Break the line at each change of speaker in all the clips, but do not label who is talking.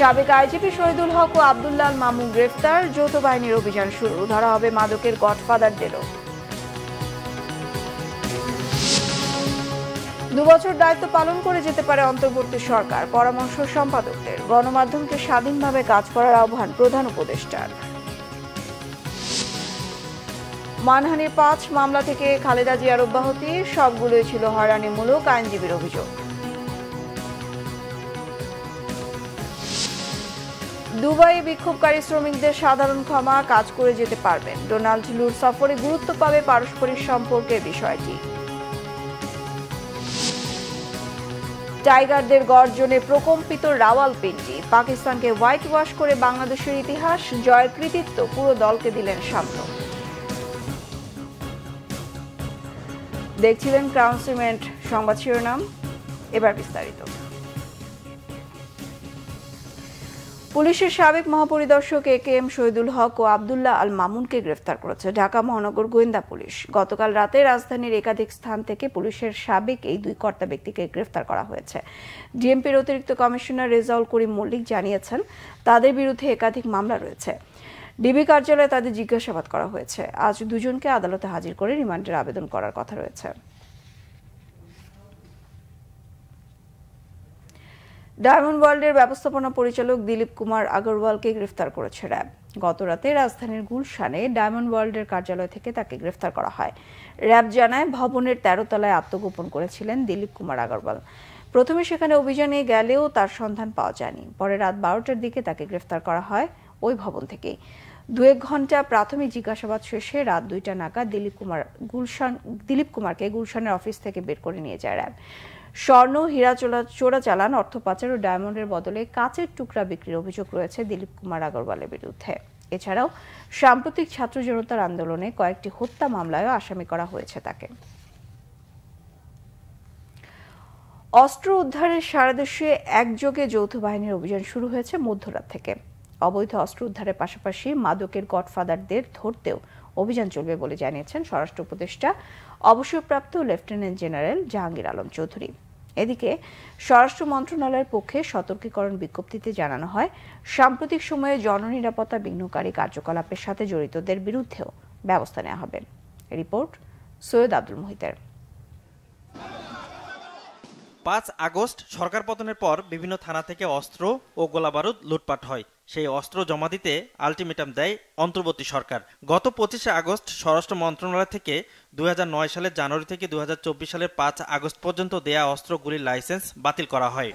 সাবেক আইজিপি শহীদুল হক ও আব্দুল্লাহ আল মামুন গ্রেফতার, যৌথ বাহিনীর অভিযান শুরু, ধরা হবে মাদকের গডফাদারদেরও। 2 বছর দায়িত্ব পালন করে যেতে পারে অন্তর্বর্তী সরকার, পরামর্শ সম্পাদকদের। গণমাধ্যমকে স্বাধীনভাবে কাজ করার আহ্বান প্রধান উপদেষ্টার। মানহানির 5 মামলা থেকে খালেদা জিয়ার অব্যাহতি, সবগুলোই ছিল হয়রানিমূলক, আইনজীবীর অভিযোগ। দুবাইয়ে বিক্ষোভকারী শ্রমিকদের সাধারণ ক্ষমা, কাজ করে যেতে পারবেন। ডোনাল্ড লুর সফরে গুরুত্ব পাবে পারস্পরিক সম্পর্কের বিষয়টি। টাইগারদের গর্জনে প্রকম্পিত রাওয়ালপিন্ডি, পাকিস্তানকে হোয়াইট ওয়াশ করে বাংলাদেশের ইতিহাস, জয়ের কৃতিত্ব পুরো দলকে দিলেন শান্ত। দেখছিলেন ক্রাউন সিমেন্ট সংবাদ শিরোনাম, এবার বিস্তারিত। পুলিশের সাবেক মহাপরিদর্শক একেএম শহীদুল হক ও আব্দুল্লাহ আল মামুনকে গ্রেফতার করেছে ঢাকা মহানগর গোয়েন্দা পুলিশ। গতকাল রাতে রাজধানীর একাধিক স্থান থেকে পুলিশের সাবেক এই 2 কর্তা ব্যক্তিকে গ্রেফতার করা হয়েছে। ডিএমপির অতিরিক্ত কমিশনার রেজাউল করিম মল্লিক জানিয়েছেন, তাদের বিরুদ্ধে একাধিক মামলা রয়েছে। ডিবি কার্যালয়ে তাদের জিজ্ঞাসাবাদ করা হয়েছে। আজ দুজনকে আদালতে হাজির করে রিমান্ডের আবেদন করার কথা রয়েছে। ডায়মন্ড ওয়ার্ল্ডের ব্যবস্থাপনা পরিচালক দিলীপ কুমার আগরওয়ালকে গ্রেফতার করেছে র্যাব। গতরাতে রাজধানীর গুলশানে ডায়মন্ড ওয়ার্ল্ডের কার্যালয় থেকে তাকে গ্রেফতার করা হয়। র্যাব জানায়, ভবনের 13 তলায় আত্মগোপন করেছিলেন দিলীপ কুমার আগরওয়াল। প্রথমে সেখানে অভিযানে গেলেও তার সন্ধান পাওয়া যায়নি। পরে রাত 12টার দিকে তাকে গ্রেফতার করা হয় ওই ভবন থেকেই। 2-1 ঘন্টা প্রাথমিক জিজ্ঞাসাবাদ শেষে রাত 2টা নাগাদ দিলীপ কুমারকে গুলশানের অফিস থেকে বের করে নিয়ে যায় র্যাব। স্বর্ণ, হীরা চোরাচালান, অর্থ পাচার ও ডায়মন্ডের বদলে কাচের টুকরা বিক্রির অভিযোগ রয়েছে দিলীপ কুমার আগরওয়ালের বিরুদ্ধে। এছাড়াও সাম্প্রতিক ছাত্র জনতার আন্দোলনে কয়েকটি হত্যা মামলায়ও আসামি করা হয়েছে তাকে। অস্ত্র উদ্ধারের সারা দেশে একযোগে যৌথ বাহিনীর অভিযান শুরু হয়েছে মধ্যরাত থেকে। অবৈধ অস্ত্র উদ্ধারের পাশাপাশি মাদকের গডফাদারদের ধরতেও অভিযান চলবে বলে জানিয়েছেন স্বরাষ্ট্র উপদেষ্টা অবসরপ্রাপ্ত লেফটেন্যান্ট জেনারেল জাহাঙ্গীর আলম চৌধুরী। এদিকে স্বরাষ্ট্র মন্ত্রণালয়ের পক্ষে সতর্কীকরণ বিজ্ঞপ্তিতে জানানো হয়, সাম্প্রতিক সময়ে জননিরাপত্তা বিঘ্নকারী কার্যকলাপের সাথে জড়িতদের বিরুদ্ধেও ব্যবস্থা নেওয়া হবে। রিপোর্ট সৈয়দ আব্দুল মুহিতের।
5 আগস্ট সরকার পতনের পর বিভিন্ন থানা থেকে অস্ত্র ও গোলাবারুদ লুটপাট হয়। সেই অস্ত্র জমা দিতে আলটিমেটাম দেয় অন্তর্বর্তী সরকার। গত 25 আগস্ট স্বরাষ্ট্র মন্ত্রণালয় থেকে 2009 সালের জানুয়ারি থেকে 2024 সালের 5 আগস্ট পর্যন্ত দেয়া অস্ত্রগুলির লাইসেন্স বাতিল করা হয়।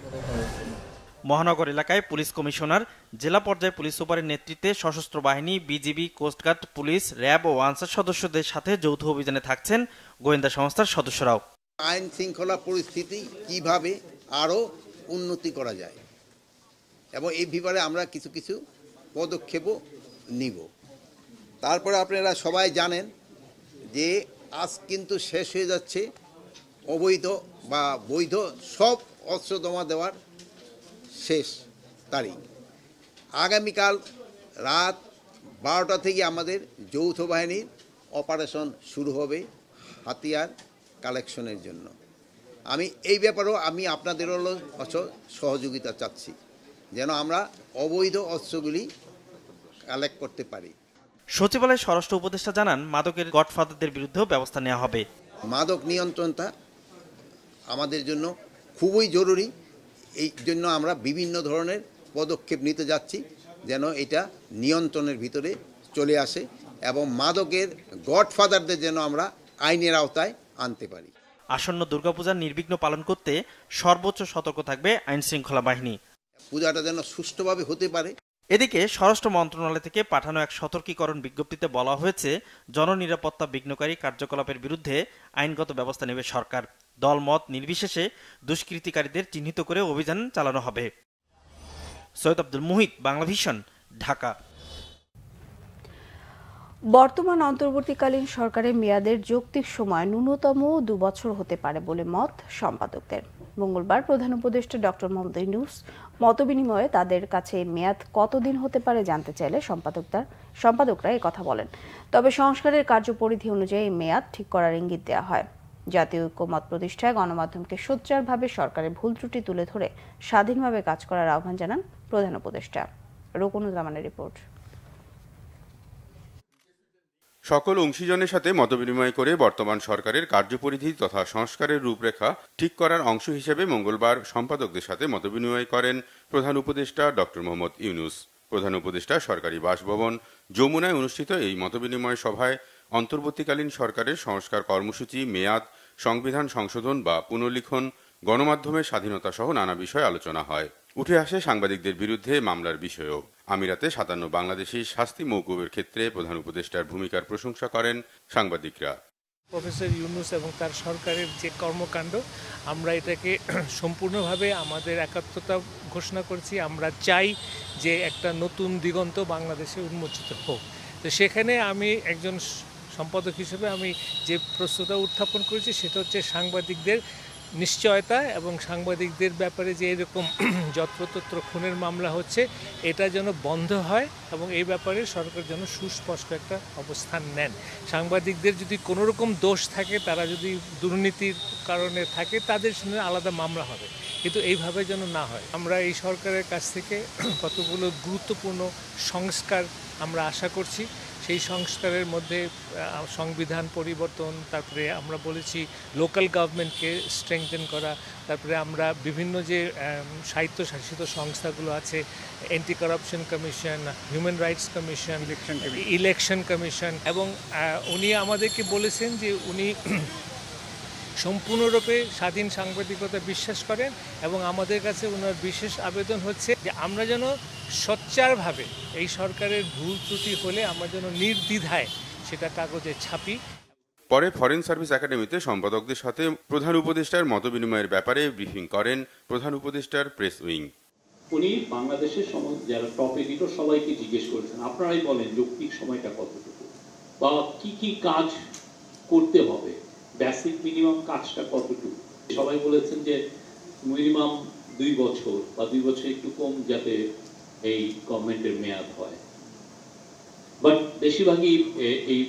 মহানগর এলাকায় পুলিশ কমিশনার, জেলা পর্যায়ে পুলিশ সুপারের নেতৃত্বে সশস্ত্র বাহিনী, বিজিবি, কোস্টগার্ড, পুলিশ, র্যাব ও আনসার সদস্যদের সাথে যৌথ অভিযানে থাকছেন গোয়েন্দা সংস্থার সদস্যরাও।
আইন শৃঙ্খলা পরিস্থিতি কিভাবে আরও উন্নতি করা যায় এবং এই ব্যাপারে আমরা কিছু কিছু পদক্ষেপও নিব। তারপরে আপনারা সবাই জানেন যে আজ কিন্তু শেষ হয়ে যাচ্ছে অবৈধ বা বৈধ সব অস্ত্র জমা দেওয়ার শেষ তারিখ। আগামীকাল রাত 12টা থেকে আমাদের যৌথ বাহিনীর অপারেশন শুরু হবে হাতিয়ার কালেকশনের জন্য। আমি এই ব্যাপারেও আপনাদের সহযোগিতা চাচ্ছি, যেন আমরা অবৈধ অস্ত্রগুলি কালেক্ট করতে পারি।
সচিবালয়ের স্বরাষ্ট্র উপদেষ্টা জানান, মাদকের গডফাদারদের বিরুদ্ধেও ব্যবস্থা নেওয়া হবে।
মাদক নিয়ন্ত্রণটা আমাদের জন্য খুবই জরুরি। এই জন্য আমরা বিভিন্ন ধরনের পদক্ষেপ নিতে যাচ্ছি, যেন এটা নিয়ন্ত্রণের ভিতরে চলে আসে এবং মাদকের গডফাদারদের যেন আমরা আইনের আওতায় আনতে পারি।
আসন্ন দুর্গাপূজার নির্বিঘ্ন পালন করতে সর্বোচ্চ সতর্ক থাকবে আইন শৃঙ্খলা বাহিনী।
পূজাটা যেন সুষ্ঠুভাবে হতে পারে।
এদিকে স্বরাষ্ট্র মন্ত্রণালয় থেকে পাঠানো এক সতর্কীকরণ বিজ্ঞপ্তিতে বলা হয়েছে, জননিরাপত্তা বিঘ্নকারী কার্যকলাপের বিরুদ্ধে আইনগত ব্যবস্থা নেবে সরকার। দলমত নির্বিশেষে দুষ্কৃতিকারীদের চিহ্নিত করে অভিযান চালানো হবে। সৈয়দ আব্দুল মুহিত, বাংলা ভিশন, ঢাকা।
বর্তমান অন্তর্বর্তীকালীন সরকারের মেয়াদের যৌক্তিক সময় ন্যূনতম 2 বছর হতে পারে বলে মত সম্পাদকদের। মঙ্গলবার প্রধান উপদেষ্টা ডক্টর মোহাম্মদ ইউনূস মতবিনিময়ে তাদের কাছে মেয়াদ কতদিন হতে পারে জানতে চাইলে সম্পাদকরা এই কথা বলেন। তবে সংস্কারের কার্যপরিধি অনুযায়ী মেয়াদ ঠিক করার ইঙ্গিত দেওয়া হয়। জাতীয় ঐক্যমত প্রতিষ্ঠায় গণমাধ্যমকে সোচ্চারভাবে সরকারের ভুল ত্রুটি তুলে ধরে স্বাধীনভাবে কাজ করার আহ্বান জানান প্রধান উপদেষ্টা। রুকনুজ্জামানের রিপোর্ট।
সকল অংশীজনের সাথে মতবিনিময় করে বর্তমান সরকারের কার্যপরিধি তথা সংস্কারের রূপরেখা ঠিক করার অংশ হিসেবে মঙ্গলবার সম্পাদকদের সাথে মতবিনিময় করেন প্রধান উপদেষ্টা ডক্টর মোহাম্মদ ইউনূস। প্রধান উপদেষ্টা সরকারি বাসভবন যমুনায় অনুষ্ঠিত এই মতবিনিময় সভায় অন্তর্বর্তীকালীন সরকারের সংস্কার কর্মসূচি, মেয়াদ, সংবিধান সংশোধন বা পুনর্লিখন, গণমাধ্যমের স্বাধীনতা সহ নানা বিষয়ে আলোচনা হয়। উঠে আসে সাংবাদিকদের বিরুদ্ধে মামলার বিষয়ও। আমিরাতে ৫৭ বাংলাদেশি শাস্তি মওকুফের ক্ষেত্রে প্রধান উপদেষ্টার ভূমিকার প্রশংসা করেন সাংবাদিকরা।
প্রফেসর ইউনূস এবং তার সরকারের যে কর্মকাণ্ড, আমরা এটাকে সম্পূর্ণভাবে আমাদের একাত্মতা ঘোষণা করছি। আমরা চাই যে একটা নতুন দিগন্ত বাংলাদেশে উন্মোচিত হোক। তো সেখানে আমি একজন সম্পাদক হিসেবে আমি যে প্রশ্নটা উত্থাপন করেছি সেটা হচ্ছে সাংবাদিকদের নিশ্চয়তা এবং সাংবাদিকদের ব্যাপারে যে এরকম যত্রতত্র খুনের মামলা হচ্ছে এটা যেন বন্ধ হয় এবং এই ব্যাপারে সরকার যেন সুস্পষ্ট একটা অবস্থান নেন। সাংবাদিকদের যদি কোনো রকম দোষ থাকে, তারা যদি দুর্নীতির কারণে থাকে, তাদের সঙ্গে আলাদা মামলা হবে, কিন্তু এইভাবে যেন না হয়। আমরা এই সরকারের কাছ থেকে কতগুলো গুরুত্বপূর্ণ সংস্কার আমরা আশা করছি। সেই সংস্কারের মধ্যে সংবিধান পরিবর্তন, তারপরে আমরা বলেছি লোকাল গভর্নমেন্টকে স্ট্রেংথেন করা, তারপরে আমরা বিভিন্ন যে স্বায়ত্তশাসিত সংস্থাগুলো আছে, anti corruption commission, human rights commission, election commission, এবং উনি আমাদেরকে বলেছেন যে উনি সম্পূর্ণরূপে স্বাধীন সাংবাদিকতা বিশ্বাস করেন এবং আমাদের কাছে ওনার বিশেষ আবেদন হচ্ছে যে আমরা যেন সোচ্চারভাবে এই সরকারের ভুল ত্রুটি হলে আমরা যেন নির্দ্বিধায় সেটা কাগজে ছাপি।
পরে ফরেন সার্ভিস একাডেমিতে সম্পাদকদের সাথে প্রধান উপদেষ্টার মতবিনিময়ের ব্যাপারে ব্রিফিং করেন প্রধান উপদেষ্টার প্রেস উইং।
উনি বাংলাদেশের যারা টপ এডিটর সবাইকে জিজ্ঞেস করেছেন, আপনারাই বলেন যৌক্তিক সময়টা কতটুকু বা কি কি কাজ করতে হবে, বেসিক মিনিমাম কাজটা কতটুকু। সবাই বলেছেন যে মিনিমাম 2 বছর বা 2 বছর একটু কম যাতে এই গভর্নমেন্টের মেয়াদ হয়। বাট বেশিরভাগই এই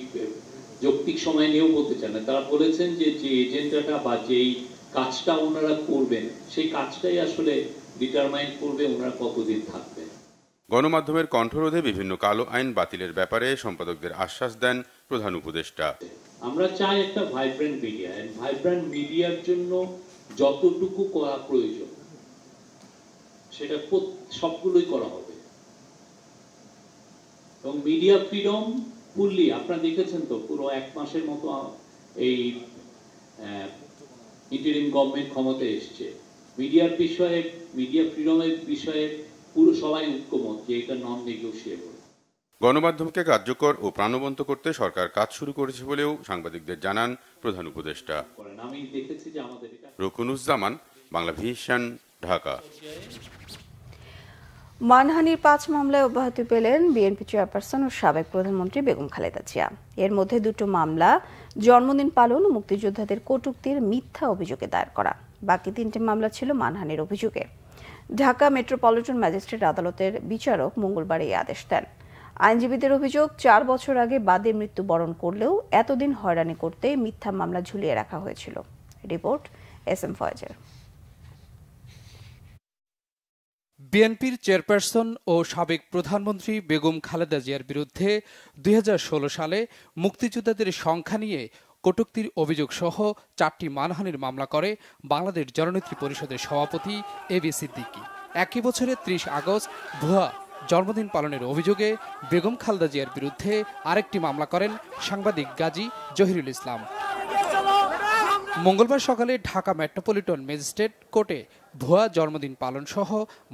যৌক্তিক সময় নিয়েও বলতে চান না। তারা বলেছেন যে যে এজেন্ডাটা বা যেই কাজটা ওনারা করবেন সেই কাজটাই আসলে ডিটারমাইন করবে ওনারা কতদিন থাকবেন।
গণমাধ্যমের কণ্ঠরোধে বিভিন্ন কালো আইন বাতিলের ব্যাপারে সম্পাদকদের আশ্বাস দেন প্রধান উপদেষ্টা।
আমরা চাই একটা ভাইব্রেন্ট মিডিয়া, এন্ড ভাইব্রেন্ট মিডিয়ার জন্য যতটুকু করা প্রয়োজন সেটা সবগুলোই করা হবে। এবং মিডিয়া ফ্রিডম ফুললি, আপনারা দেখেছেন তো পুরো 1 মাসের মতো এই ইন্টারিম গভর্নমেন্ট ক্ষমতায় এসছে। মিডিয়ার বিষয়ে, মিডিয়া ফ্রিডমের বিষয়ে পুরো সবাই ঐক্যমত যে এটা নন নেগোশিয়েবল।
গণমাধ্যমকে কার্যকর ও প্রাণবন্ত করতে সরকার কাজ শুরু করেছে বলেও সাংবাদিকদের জানান প্রধান উপদেষ্টা।
আমি দেখেছি যে আমাদের
রুকনুজ্জামান, বাংলা ভিশন, ঢাকা।
মানহানির 5 মামলায় অব্যাহতি পেলেন বিএনপি চেয়ারপারসন ও সাবেক প্রধানমন্ত্রী বেগম খালেদা জিয়া। এর মধ্যে 2টো মামলা জন্মদিন পালন ও মুক্তিযোদ্ধাদের কটূক্তির মিথ্যা অভিযোগে দায়ের করা, বাকি 3টে মামলা ছিল মানহানির অভিযোগে। ঢাকা মেট্রোপলিটন ম্যাজিস্ট্রেট আদালতের বিচারক মঙ্গলবার এই আদেশ দেন। আইনজীবীদের অভিযোগ, 4 বছর আগে বাদী মৃত্যুবরণ করলেও এতদিন হয়রানি করতে মিথ্যা মামলা ঝুলিয়ে রাখা হয়েছিল। Report SM ফয়েজের।
বিএনপির চেয়ারপারসন ও সাবেক প্রধানমন্ত্রী বেগম খালেদা জিয়ার বিরুদ্ধে 2016 সালে মুক্তিযোদ্ধাদের সংখ্যা নিয়ে কটূক্তির অভিযোগ সহ 4টি মানহানির মামলা করে বাংলাদেশ জননেত্রী পরিষদের সভাপতি AB সিদ্দিকী। একই বছরের 30 আগস্ট ভুয়া জন্মদিন পালনের অভিযোগে বেগম খালেদা জিয়ার বিরুদ্ধে আরেকটি মামলা করেন সাংবাদিক গাজী জহিরুল ইসলাম। মঙ্গলবার সকালে ঢাকা মেট্রোপলিটন ম্যাজিস্ট্রেট কোর্টে ভুয়া জন্মদিন পালন সহ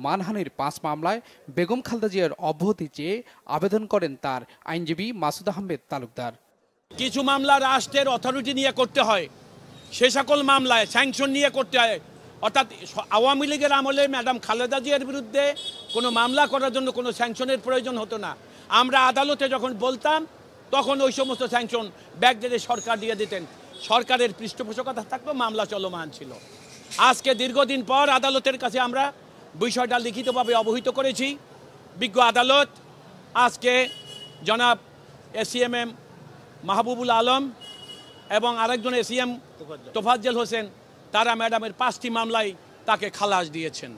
মানহানির 5 মামলায় বেগম খালেদা জিয়ার অব্যাহতি চেয়ে আবেদন করেন তার আইনজীবী মাসুদ আহমেদ তালুকদার।
কিছু মামলা রাষ্ট্রের অথরিটি নিয়ে করতে হয়, সে সকল মামলায় স্যাংশন নিয়ে করতে হয়। অর্থাৎ আওয়ামী লীগের আমলে ম্যাডাম খালেদা জিয়ার বিরুদ্ধে কোনো মামলা করার জন্য কোনো স্যাংশনের প্রয়োজন হতো না। আমরা আদালতে যখন বলতাম তখন ওই সমস্ত স্যাংশন ব্যাকডেটে সরকার দিয়ে দিতেন, সরকারের পৃষ্ঠপোষকতা থাকতো, মামলা চলমান ছিল। আজকে দীর্ঘদিন পর আদালতের কাছে আমরা বিষয়টা লিখিতভাবে অবহিত করেছি। বিজ্ঞ আদালত আজকে জনাব ACMM মাহবুবুল আলম এবং আরেকজন এসিএম তোফাজ্জল হোসেন, তারা ম্যাডামের 5টি মামলায় তাকে খালাস দিয়েছেন।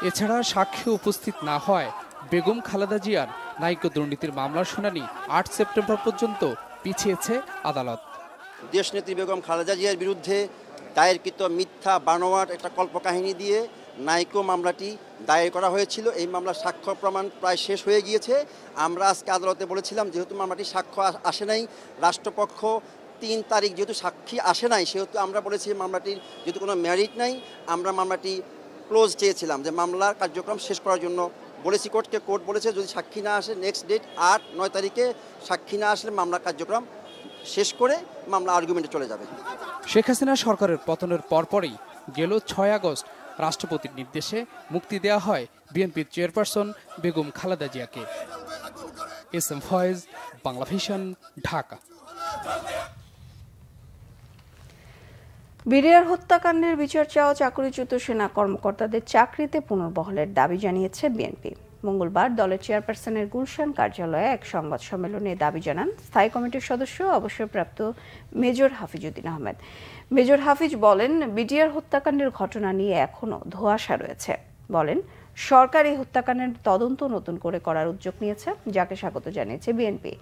এছাড়া সাক্ষ্য উপস্থিত না হয় বেগম খালেদা জিয়ার নাইকো দুর্নীতির মামলার শুনানি 8 সেপ্টেম্বর পর্যন্ত পিছিয়েছে আদালত।
দেশনেত্রী বেগম খালেদা জিয়ার বিরুদ্ধে দায়েরকৃত মিথ্যা বানোয়াট একটা কল্পকাহিনী দিয়ে নাইকো মামলাটি দায়ের করা হয়েছিল। এই মামলার সাক্ষ্য প্রমাণ প্রায় শেষ হয়ে গিয়েছে। আমরা আজকে আদালতে বলেছিলাম, যেহেতু মামলাটি সাক্ষ্য আসে নাই, রাষ্ট্রপক্ষ 3 তারিখ যেহেতু সাক্ষী আসে নাই, সেহেতু আমরা বলেছি মামলাটির যেহেতু কোনো মেরিট নাই, আমরা মামলাটি ক্লোজ চেয়েছিলাম, যে মামলার কার্যক্রম শেষ করার জন্য বলেছি কোর্টকে। কোর্ট বলেছে যদি সাক্ষী না আসে নেক্সট ডেট 8-9 তারিখে সাক্ষী না আসলে মামলার কার্যক্রম শেষ করে মামলা আর্গুমেন্টে চলে যাবে।
শেখ হাসিনা সরকারের পতনের পরপরই গেল 6 আগস্ট রাষ্ট্রপতির নির্দেশে মুক্তি দেওয়া হয় বিএনপির চেয়ারপারসন বেগম খালেদা জিয়াকে। SM Foyez, Bangla Vision, Dhaka.
BDR হত্যাকাণ্ডের বিচার চাওয়া চাকরিচ্যুত সেনা কর্মকর্তাদের চাকরিতে পুনর্বহালের দাবি জানিয়েছে বিএনপি। মঙ্গলবার দলের চেয়ারপারসনের গুলশান কার্যালয়ে এক সংবাদ সম্মেলনে দাবি জানান স্থায়ী কমিটির সদস্য অবসরপ্রাপ্ত মেজর হাফিজউদ্দিন আহমেদ। মেজর হাফিজ বলেন, বিডিআর হত্যাকাণ্ডের ঘটনা নিয়ে এখনো ধোঁয়াশা রয়েছে। বলেন, সরকার এই হত্যাকাণ্ডের তদন্ত নতুন করে করার উদ্যোগ নিয়েছে, যাকে স্বাগত জানিয়েছে বিএনপি।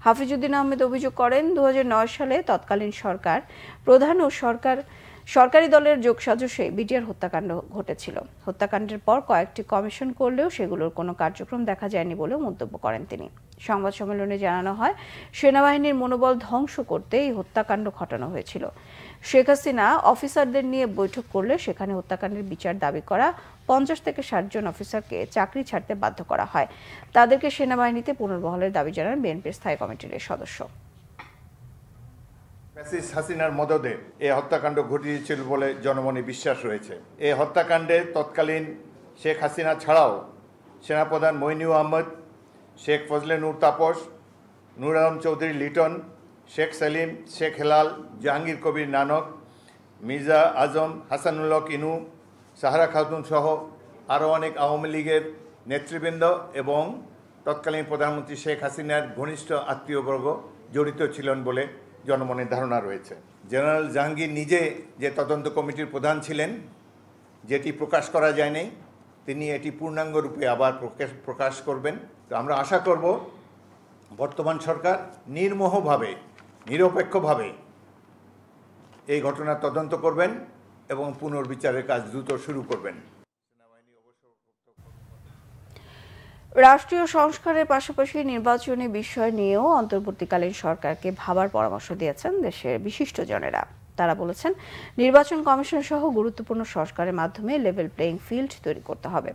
হাফিজউদ্দিন আহমেদ অভিযোগ করেন, 2009 সালে তৎকালীন সরকার প্রধান ও সরকারি দলের যোগসাজশে বিডিআর হত্যাকাণ্ড ঘটেছিল। হত্যাকাণ্ডের পর কয়েকটি কমিশন করলেও সেগুলোর কোনো কার্যক্রম দেখা যায়নি বলেও মন্তব্য করেন তিনি। সংবাদ সম্মেলনে জানানো হয়, সেনাবাহিনীর মনোবল ধ্বংস করতে এই হত্যাকাণ্ড ঘটানো হয়েছিল। শেখ হাসিনা অফিসারদের নিয়ে বৈঠক করলে সেখানে হত্যাকাণ্ডের বিচার দাবি করা 50 থেকে 60 জন অফিসারকে চাকরি ছাড়তে বাধ্য করা হয়। তাদেরকে সেনাবাহিনীতে পুনর্বহালের দাবি জানান বিএনপির স্থায়ী কমিটির সদস্য।
ফ্যাসিস্ট হাসিনার মদদে এই হত্যাকাণ্ড ঘটিয়েছিল বলে জনমনে বিশ্বাস রয়েছে। এই হত্যাকাণ্ডে তৎকালীন শেখ হাসিনা ছাড়াও সেনাপ্রধান মইনুল আহমেদ, শেখ ফজলে নূর তাপস, নূর আলম চৌধুরী লিটন, শেখ সেলিম, শেখ হেলাল, জাহাঙ্গীর কবির নানক, মির্জা আজম, হাসানুল্লাহ ইনু, সাহারা খাতুন সহ আরও অনেক আওয়ামী লীগের নেতৃবৃন্দ এবং তৎকালীন প্রধানমন্ত্রী শেখ হাসিনার ঘনিষ্ঠ আত্মীয়বর্গ জড়িত ছিলেন বলে জনমনের ধারণা রয়েছে। জেনারেল জাহাঙ্গীর নিজে যে তদন্ত কমিটির প্রধান ছিলেন, যেটি প্রকাশ করা যায়নি, তিনি এটি পূর্ণাঙ্গ রূপে আবার প্রকাশ করবেন। তো আমরা আশা করব বর্তমান সরকার নির্মোহভাবে, নিরপেক্ষভাবে এই ঘটনার তদন্ত করবেন এবং পুনর্বিচারের কাজ দ্রুত শুরু করবেন।
রাষ্ট্রীয় সংস্কারের পাশাপাশি নির্বাচনী বিষয় নিয়েও অন্তর্বর্তীকালীন সরকারকে ভাবার পরামর্শ দিয়েছেন দেশের বিশিষ্টজনেরা। তারা বলেছেন, নির্বাচন কমিশন সহ গুরুত্বপূর্ণ সংস্কারের মাধ্যমে লেভেল প্লেইং ফিল্ড তৈরি করতে হবে।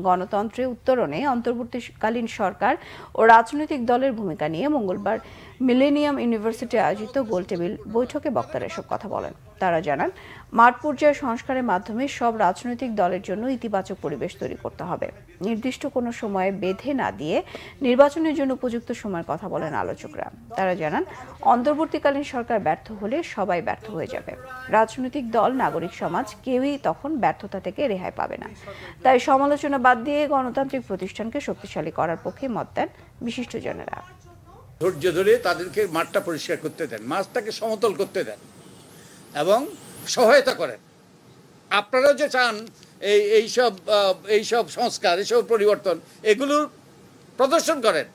গণতন্ত্রে উত্তরণে অন্তর্বর্তীকালীন সরকার ও রাজনৈতিক দলের ভূমিকা নিয়ে মঙ্গলবার মিলেনিয়াম ইউনিভার্সিটি আয়োজিত গোলটেবিল বৈঠকে বক্তারা এসব কথা বলেন। তারা জানান, মাঠ পর্যায়ে সংস্কারের মাধ্যমে সব রাজনৈতিক দলের জন্য ইতিবাচক পরিবেশ তৈরি করতে হবে। নির্দিষ্ট কোনো সময়ে বেঁধে না দিয়ে নির্বাচনের জন্য উপযুক্ত সময়ের কথা বলেন আলোচকরা। তারা জানান, অন্তর্বর্তীকালীন সরকার ব্যর্থ হলে সবাই ব্যর্থ হয়ে যাবে। রাজনৈতিক দল, নাগরিক সমাজ কেউই তখন ব্যর্থতা থেকে রেহাই পাবে না। তাই সমালোচনা বাদ দিয়ে গণতান্ত্রিক প্রতিষ্ঠানকে শক্তিশালী করার পক্ষে মত দেন বিশিষ্টজনেরা।
ধৈর্য ধরে তাদেরকে মাঠটা পরিষ্কার করতে দেন, মাঠটাকে সমতল করতে দেন এবং সহায়তা করেন। আপনারাও যে চান এইসব সংস্কার, এইসব পরিবর্তন, এগুলোর প্রদর্শন করেন।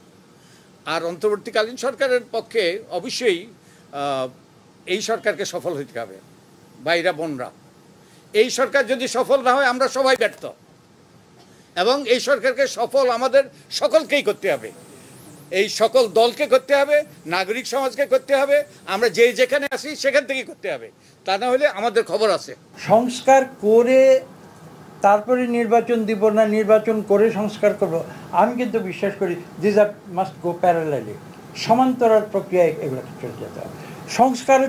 আর অন্তর্বর্তীকালীন সরকারের পক্ষে অবশ্যই এই সরকারকে সফল হতে হবে। ভাইরা বোনরা, এই সরকার যদি সফল না হয় আমরা সবাই ব্যর্থ, এবং এই সরকারকে সফল আমাদের সকলকেই করতে হবে। এই সকল দলকে করতে হবে, নাগরিক সমাজকে করতে হবে, আমরা যেখানে আসি সেখান থেকে করতে হবে। তা না হলে আমাদের খবর আছে।
সংস্কার করে তারপরে নির্বাচন দিব না, নির্বাচন করে সংস্কার করব, আমি কিন্তু বিশ্বাস করি this are must go parallelly, সমান্তরাল প্রক্রিয়ায় এগুলোকে চলে যেতে হবে। সংস্কার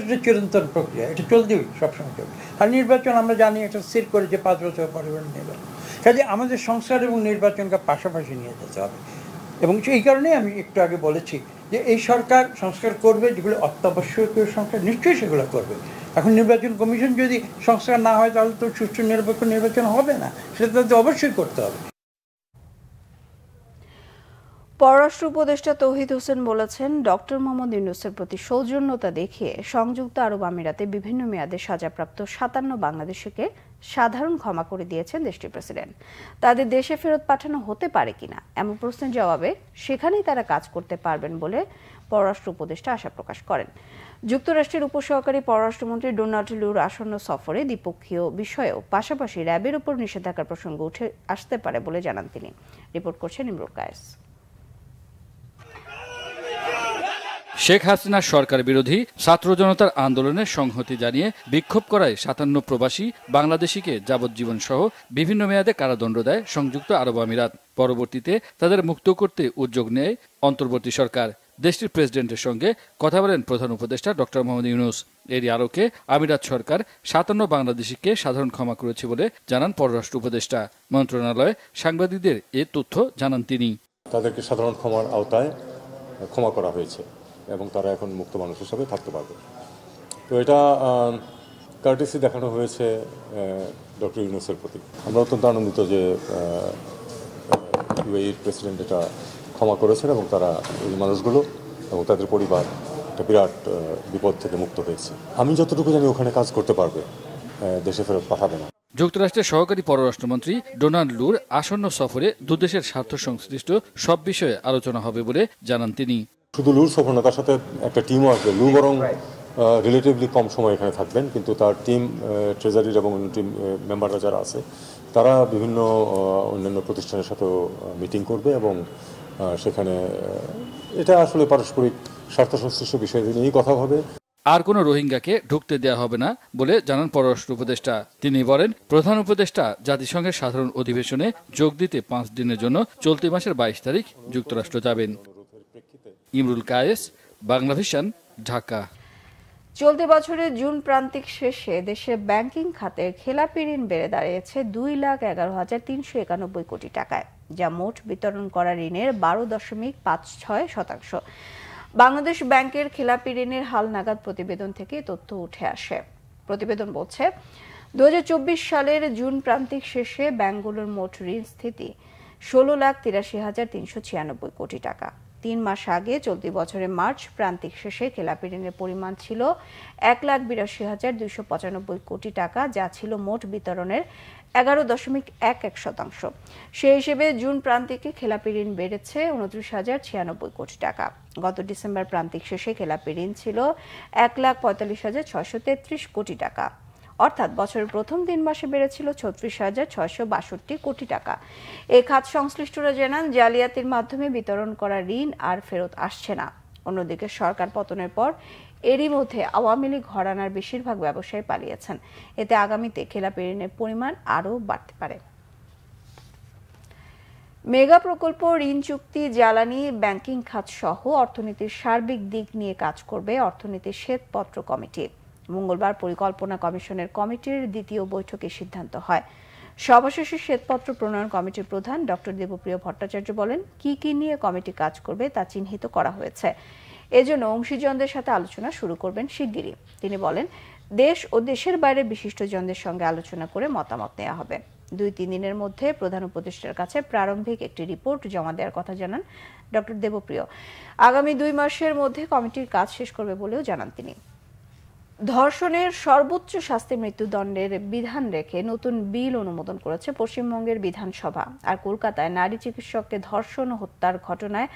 একটা চিরন্তন প্রক্রিয়া, এটা চলতেই সবসময় চলবে। আর নির্বাচন আমরা জানি এটা স্থির করে যে 5 বছর পরে নির্বাচন, কাজে আমাদের সংস্কার এবং নির্বাচনকে পাশাপাশি নিয়ে যেতে হবে। এবং এই কারণেই আমি একটু আগে বলেছি যে এই সরকার সংস্কার করবে, যেগুলো অত্যাবশ্যকীয় সংস্কার নিশ্চয়ই সেগুলো করবে। এখন নির্বাচন কমিশন যদি সংস্কার না হয় তাহলে তো সুষ্ঠু নিরপেক্ষ নির্বাচন হবে না, সেটা তো অবশ্যই করতে হবে।
পররাষ্ট্র উপদেষ্টা তৌহিদ হোসেন বলেছেন, ডক্টর মোহাম্মদ ইউনূসের প্রতি সৌজন্যতা দেখিয়ে সংযুক্ত আরব আমিরাতে বিভিন্ন মেয়াদে সাজাপ্রাপ্ত ৫৭ বাংলাদেশিকে সাধারণ ক্ষমা করে দিয়েছেন দেশটির প্রেসিডেন্ট। তাদের দেশে ফেরত পাঠানো হতে পারে কিনা এমন প্রশ্নের জবাবে সেখানেই তারা কাজ করতে পারবেন বলে পররাষ্ট্র উপদেষ্টা আশা প্রকাশ করেন। যুক্তরাষ্ট্রের উপসহকারী পররাষ্ট্রমন্ত্রী ডোনাল্ড লুর আসন্ন সফরে দ্বিপক্ষীয় বিষয়েও পাশাপাশি র্যাবের উপর নিষেধাজ্ঞার প্রসঙ্গ উঠে আসতে পারে বলে জানান তিনি। রিপোর্ট করছেন ইমরুল কায়েস।
শেখ হাসিনার সরকার বিরোধী ছাত্র জনতার আন্দোলনে সংহতি জানিয়ে বিক্ষোভ করায় ৫৭ প্রবাসী বাংলাদেশিকে যাবজ্জীবন সহ বিভিন্ন মেয়াদে কারাদণ্ড দেয় সংযুক্ত আরব আমিরাত। পরবর্তীতে তাদের মুক্ত করতে উদ্যোগ নেয় অন্তর্বর্তী সরকার। দেশটির প্রেসিডেন্টের সঙ্গে কথা বলেন প্রধান উপদেষ্টা ডক্টর মোহাম্মদ ইউনূস। এরই আলোকে আমিরাত সরকার ৫৭ বাংলাদেশিকে সাধারণ ক্ষমা করেছে বলে জানান পররাষ্ট্র উপদেষ্টা। মন্ত্রণালয়ে সাংবাদিকদের এ তথ্য জানান তিনি।
তাদেরকে সাধারণ ক্ষমার আওতায় ক্ষমা করা হয়েছে এবং তারা এখন মুক্ত মানুষ হিসাবে থাকতে পারবে। তো এটা কার্টেসি দেখানো হয়েছে ডক্টর ইউনূসের প্রতি। আমরা অত্যন্ত আনন্দিত যে ইউএইর প্রেসিডেন্ট এটা ক্ষমা করেছেন এবং তারা এই মানুষগুলো এবং তাদের পরিবার একটা বিরাট বিপদ থেকে মুক্ত হয়েছে। আমি যতটুকু জানি ওখানে কাজ করতে পারবে, দেশে ফেরত পাঠাবে না।
যুক্তরাষ্ট্রের সহকারী পররাষ্ট্রমন্ত্রী ডোনাল্ড লুর আসন্ন সফরে দুদেশের স্বার্থ সংশ্লিষ্ট সব বিষয়ে আলোচনা হবে বলে জানান তিনি।
শুধু লুর সফর না, তার সাথে একটা টিমও আসবে। লু বরং রিলেটিভলি কম সময় এখানে থাকবেন, কিন্তু তার টিম, ট্রেজারির এবং অন্য টিম মেম্বাররা যারা আছে তারা বিভিন্ন অন্যান্য প্রতিষ্ঠানের সাথেও মিটিং করবে এবং সেখানে এটা আসলে পারস্পরিক স্বার্থ সংশ্লিষ্ট বিষয় নিয়েই কথা হবে।
আর কোনো রোহিঙ্গাকে ঢুকতে দেওয়া হবে না বলে জানান পররাষ্ট্র উপদেষ্টা। তিনি বলেন, প্রধান উপদেষ্টা জাতিসংঘের সাধারণ অধিবেশনে যোগ দিতে 5 দিনের জন্য চলতি মাসের 22 তারিখ যুক্তরাষ্ট্র যাবেন। ইমরুল কায়েস, বাংলাভিশন, ঢাকা।
চলতি বছরের জুন প্রান্তিক শেষে দেশে ব্যাংকিং খাতের খেলাপি ঋণ বেড়ে দাঁড়িয়েছে 2,11,391 কোটি টাকায়, যা মোট বিতরণ করা ঋণের 12.56%। বাংলাদেশ ব্যাংকের খেলাপি ঋণের হালনাগাদ প্রতিবেদন থেকে তথ্য উঠে আসে। প্রতিবেদন বলছে, 2024 সালের জুন প্রান্তিক শেষে ব্যাংকগুলোর মোট ঋণ স্থিতি 16,83,396 কোটি টাকা। 3 মাস আগে চলতি বছরের মার্চ প্রান্তিক শেষে খেলাপি ঋণের পরিমাণ ছিল 1,82,295 কোটি টাকা, যা ছিল মোট বিতরণের 11.11%। সেই হিসেবে জুন প্রান্তিকে খেলাপি ঋণ বেড়েছে 29,096 কোটি টাকা। গত ডিসেম্বর প্রান্তিক শেষে খেলাপি ঋণ ছিল 1,45,633 কোটি টাকা, অর্থাৎ বছরের প্রথম 3 মাসে বেড়েছিল 36,662 কোটি টাকা। এই খাত সংশ্লিষ্টরা জানান, জালিয়াতির মাধ্যমে বিতরণ করা ঋণ আর ফেরত আসছে না। অন্যদিকে সরকার পতনের পর এরই মধ্যে আওয়ামী লীগ ঘরানার বেশিরভাগ ব্যবসায়ী পালিয়েছেন। এতে আগামীতে খেলাপি ঋণের পরিমাণ আরও বাড়তে পারে। মেগা প্রকল্প, ঋণ চুক্তি, জ্বালানি, ব্যাংকিং খাত সহ অর্থনীতির সার্বিক দিক নিয়ে কাজ করবে অর্থনীতির শ্বেতপত্র কমিটি। মঙ্গলবার পরিকল্পনা কমিশনের কমিটির দ্বিতীয় বৈঠকে সিদ্ধান্ত হয়। সভা শেষে শ্বেতপত্র প্রণয়ন কমিটির প্রধান ডক্টর দেবপ্রিয় ভট্টাচার্য বলেন, কি কি নিয়ে কমিটি কাজ করবে তা চিহ্নিত করা হয়েছে। এজন্য অংশীজনদের সাথে আলোচনা শুরু করবেন শিগগিরই। তিনি বলেন, দেশ ও দেশের বাইরে বিশিষ্টজনদের সঙ্গে আলোচনা করে মতামত নেওয়া হবে। 2-3 দিনের মধ্যে প্রধান উপদেষ্টার কাছে প্রারম্ভিক একটি রিপোর্ট জমা দেওয়ার কথা জানান ডক্টর দেবপ্রিয়। আগামী 2 মাসের মধ্যে কমিটির কাজ শেষ করবে বলেও জানান তিনি। ধর্ষণের সর্বোচ্চ শাস্তি মৃত্যুদণ্ডের বিধান রেখে নতুন বিল অনুমোদন করেছে পশ্চিমবঙ্গের বিধানসভা। আর কলকাতায় নারী চিকিৎসককে ধর্ষণ ও হত্যার ঘটনায়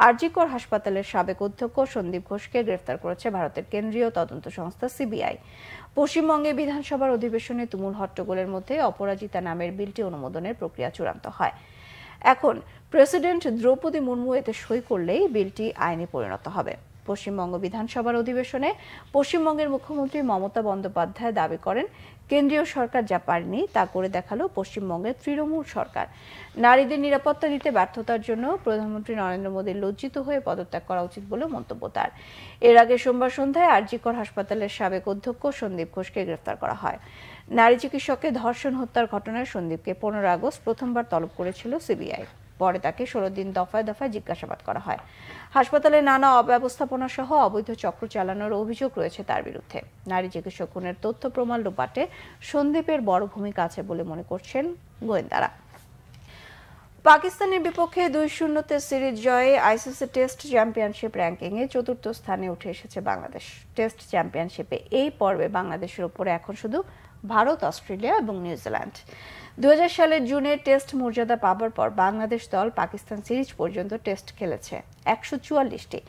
আরজিকর হাসপাতালের সাবেক অধ্যক্ষ সন্দীপ ঘোষকে গ্রেফতার করেছে ভারতের কেন্দ্রীয় তদন্ত সংস্থা সিবিআই। পশ্চিমবঙ্গে বিধানসভার অধিবেশনে তুমুল হট্টগোলের মধ্যে অপরাজিতা নামের বিলটি অনুমোদনের প্রক্রিয়া চূড়ান্ত হয়। এখন প্রেসিডেন্ট দ্রৌপদী মুর্মু এতে সই করলেই বিলটি আইনে পরিণত হবে। পশ্চিমবঙ্গ বিধানসভার অধিবেশনে পশ্চিমবঙ্গের মুখ্যমন্ত্রী মমতা বন্দ্যোপাধ্যায় দাবি করেন, কেন্দ্রীয় সরকার যা পারেনি তা করে দেখালো পশ্চিমবঙ্গের তৃণমূল সরকার। নারীদের নিরাপত্তা দিতে ব্যর্থতার জন্য প্রধানমন্ত্রী নরেন্দ্র মোদীর লজ্জিত হয়ে পদত্যাগ করা উচিত বলে মন্তব্য তার। এর আগে সোমবার সন্ধ্যায় আরজিকর হাসপাতালের সাবেক অধ্যক্ষ সন্দীপ ঘোষকে গ্রেফতার করা হয়। নারী চিকিৎসককে ধর্ষণ হত্যার ঘটনায় সন্দীপকে 15 আগস্ট প্রথমবার তলব করেছিল সিবিআই। পরে তাকে 16 দিন দফায় দফায় জিজ্ঞাসাবাদ করা হয়। হাসপাতালে নানা অব্যবস্থাপনা সহ অবৈধ চক্র চালানোর অভিযোগ রয়েছে তার বিরুদ্ধে। নারী চিকিৎসক খুনের তথ্য প্রমাণ লোপাটে সন্দীপের বড় ভূমিকা আছে বলে মনে করছেন গোয়েন্দারা। পাকিস্তানের বিপক্ষে 2-0 সিরিজ জয়ে আইসিসি টেস্ট চ্যাম্পিয়নশিপ র্যাঙ্কিংয়ে 4র্থ স্থানে উঠে এসেছে বাংলাদেশ। টেস্ট চ্যাম্পিয়নশিপে এই পর্বে বাংলাদেশের উপরে এখন শুধু ভারত, অস্ট্রেলিয়া এবং নিউজিল্যান্ড। 2000 সালের জুনে টেস্ট মর্যাদা পাবার পর বাংলাদেশ দল পাকিস্তান সিরিজ পর্যন্ত টেস্ট খেলেছে 144টি।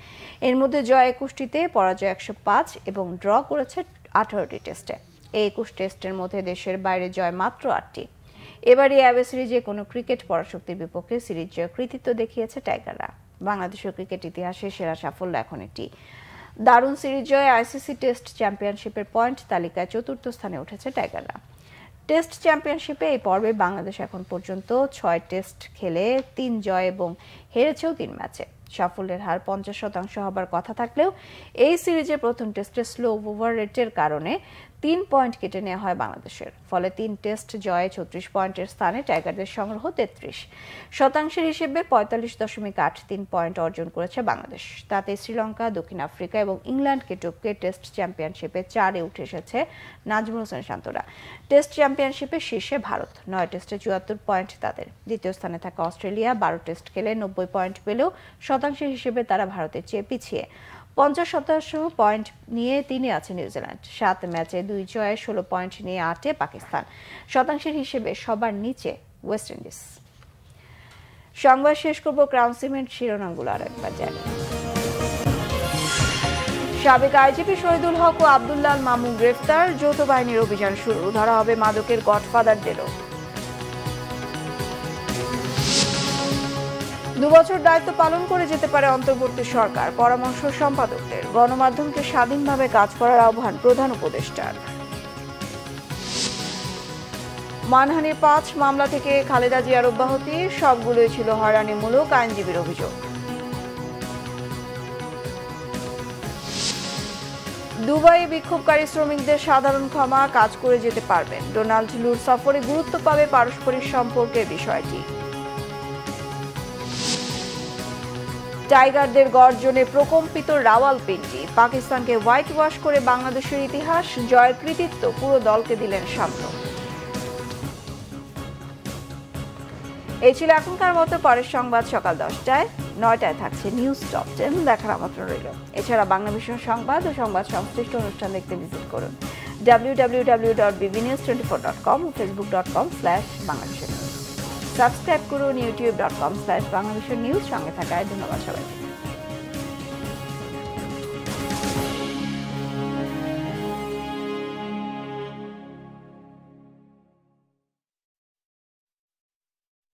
এর মধ্যে জয় 21টিতে, পরাজয় 105 এবং ড্র করেছে 18টি টেস্টে। এই 21 টেস্টের মধ্যে দেশের বাইরে জয় মাত্র 8টি। এবারই অ্যাওয়ে সিরিজে কোনো ক্রিকেট পরাশক্তির বিপক্ষে সিরিজ জয় কৃতিত্ব দেখিয়েছে টাইগাররা। বাংলাদেশের ক্রিকেট ইতিহাসে সেরা সাফল্য এখন এটি। দারুণ সিরিজ জয়ে আইসিসি টেস্ট চ্যাম্পিয়নশিপের পয়েন্ট তালিকায় 4র্থ স্থানে উঠেছে টাইগাররা। টেস্ট চ্যাম্পিয়নশিপে এই পর্বে বাংলাদেশ এখন পর্যন্ত 6 টেস্ট খেলে 3 জয় এবং হেরেছেও 3 ম্যাচে। সাফল্যের হার 50% হবার কথা থাকলেও এই সিরিজের প্রথম টেস্টে স্লো ওভার রেটের কারণে 3 পয়েন্ট কেটে নেওয়া হয় বাংলাদেশের। ফলে 3 টেস্ট জয়ে 36 পয়েন্টের স্থানে টাইগারদের সংগ্রহ 33%। হিসেবে 45.83 পয়েন্ট অর্জন করেছে বাংলাদেশ। তাতে শ্রীলঙ্কা, দক্ষিণ আফ্রিকা এবং ইংল্যান্ডকে টপকে টেস্ট চ্যাম্পিয়নশিপে 4-এ উঠে এসেছে নাজমুল হোসেন শান্তরা। টেস্ট চ্যাম্পিয়নশিপে শীর্ষে ভারত, 9 টেস্টে 74 পয়েন্ট তাদের। দ্বিতীয় স্থানে থাকা অস্ট্রেলিয়া 12 টেস্ট খেলে 90 পয়েন্ট পেলেও শতাংশ হিসেবে তারা ভারতের চেয়ে পিছিয়ে। 50% পয়েন্ট নিয়ে 3-এ আছে নিউজিল্যান্ড। 7 ম্যাচে 2 জয়ে 16 পয়েন্ট নিয়ে 8-এ পাকিস্তান। শতাংশের হিসেবে সবার নিচে ওয়েস্ট ইন্ডিজ। সংবাদ শেষ করব ক্রাউন সিমেন্ট শিরোনামগুলো আরেকবার জানি। সাবেক আইজিপি শহীদুল হক ও আব্দুল্লাহ মামু গ্রেফতার, যৌথ বাহিনীর অভিযান শুরু, ধরা হবে মাদকের গডফাদারদেরও। 2 বছর দায়িত্ব পালন করে যেতে পারে অন্তর্বর্তী সরকার, পরামর্শ সম্পাদকদের। গণমাধ্যমকে স্বাধীনভাবে কাজ করার আহ্বান প্রধান উপদেষ্টার। মানহানির 5 মামলা থেকে খালেদা জিয়ার অব্যাহতি, সবগুলোই ছিল হয়রানিমূলক, আইনজীবীর অভিযোগ। দুবাইয়ে বিক্ষোভকারী শ্রমিকদের সাধারণ ক্ষমা, কাজ করে যেতে পারবেন। ডোনাল্ড লুর সফরে গুরুত্ব পাবে পারস্পরিক সম্পর্কের বিষয়টি। টাইগারদের গর্জনে প্রকম্পিত রাওয়ালপিন্ডি, পাকিস্তানকে হোয়াইট ওয়াশ করে বাংলাদেশের ইতিহাস, জয়ের কৃতিত্ব পুরো দলকে দিলেন সামনে। এই ছিল এখনকার মতো। পরের সংবাদ সকাল 10টায়, 9টায় থাকছে নিউজ টপ 10, দেখার আমন্ত্রণ রইল। এছাড়া বাংলাভিশন সংবাদ ও সংবাদ সংশ্লিষ্ট অনুষ্ঠান দেখতে ভিজিট করুন www.bbnews24.com ও facebook.com/বাংলাভিশন। সাবস্ক্রাইব করুন youtube.com/বাংলাভিশন নিউজ। সঙ্গে থাকায় ধন্যবাদ সবাইকে।